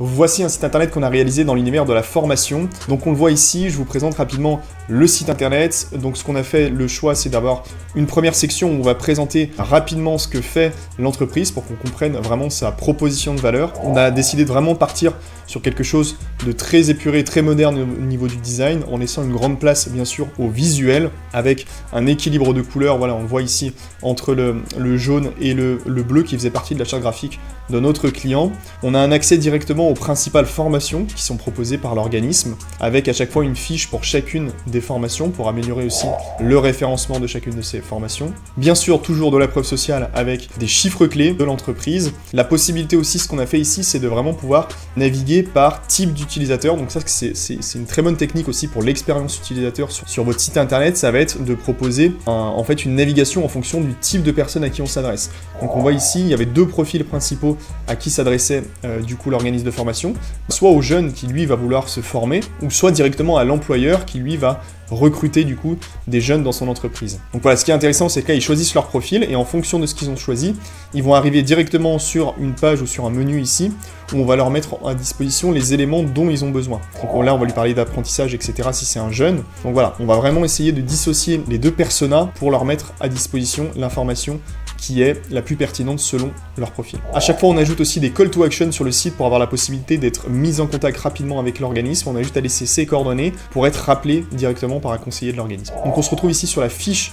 Voici un site internet qu'on a réalisé dans l'univers de la formation. Donc on le voit ici, je vous présente rapidement le site internet. Donc ce qu'on a fait, le choix, c'est d'avoir une première section où on va présenter rapidement ce que fait l'entreprise pour qu'on comprenne vraiment sa proposition de valeur. On a décidé de vraiment partir sur quelque chose de très épuré, très moderne au niveau du design, en laissant une grande place bien sûr au visuel, avec un équilibre de couleurs, voilà, on le voit ici, entre le jaune et le bleu qui faisait partie de la charte graphique de notre client. On a un accès directement aux principales formations qui sont proposées par l'organisme, avec à chaque fois une fiche pour chacune des formations, pour améliorer aussi le référencement de chacune de ces formations. Bien sûr, toujours de la preuve sociale avec des chiffres clés de l'entreprise. La possibilité aussi, ce qu'on a fait ici, c'est de vraiment pouvoir naviguer par type d'utilisateur. Donc ça, c'est une très bonne technique aussi pour l'expérience utilisateur sur votre site internet. Ça va être de proposer en fait une navigation en fonction du type de personne à qui on s'adresse. Donc on voit ici, il y avait deux profils principaux à qui s'adressait du coup l'organisme de formation, soit au jeune qui lui va vouloir se former, ou soit directement à l'employeur qui lui va recruter du coup des jeunes dans son entreprise. Donc voilà, ce qui est intéressant, c'est que là ils choisissent leur profil et en fonction de ce qu'ils ont choisi, ils vont arriver directement sur une page ou sur un menu ici où on va leur mettre à disposition les éléments dont ils ont besoin. Donc là on va lui parler d'apprentissage, etc. si c'est un jeune. Donc voilà, on va vraiment essayer de dissocier les deux personas pour leur mettre à disposition l'information qui est la plus pertinente selon leur profil. À chaque fois, on ajoute aussi des call to action sur le site pour avoir la possibilité d'être mis en contact rapidement avec l'organisme. On a juste à laisser ses coordonnées pour être rappelé directement par un conseiller de l'organisme. Donc on se retrouve ici sur la fiche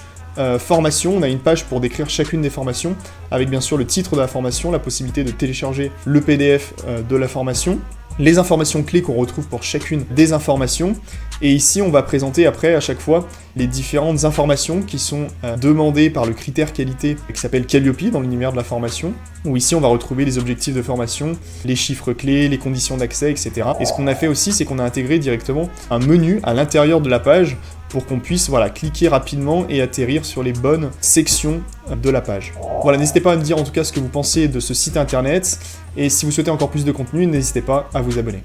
formation. On a une page pour décrire chacune des formations, avec bien sûr le titre de la formation, la possibilité de télécharger le PDF de la formation, les informations clés qu'on retrouve pour chacune des informations. Et ici, on va présenter après, à chaque fois, les différentes informations qui sont demandées par le critère qualité qui s'appelle Calliope dans l'univers de la formation, où ici, on va retrouver les objectifs de formation, les chiffres clés, les conditions d'accès, etc. Et ce qu'on a fait aussi, c'est qu'on a intégré directement un menu à l'intérieur de la page pour qu'on puisse cliquer rapidement et atterrir sur les bonnes sections de la page. Voilà, n'hésitez pas à me dire en tout cas ce que vous pensez de ce site internet, et si vous souhaitez encore plus de contenu, n'hésitez pas à vous abonner.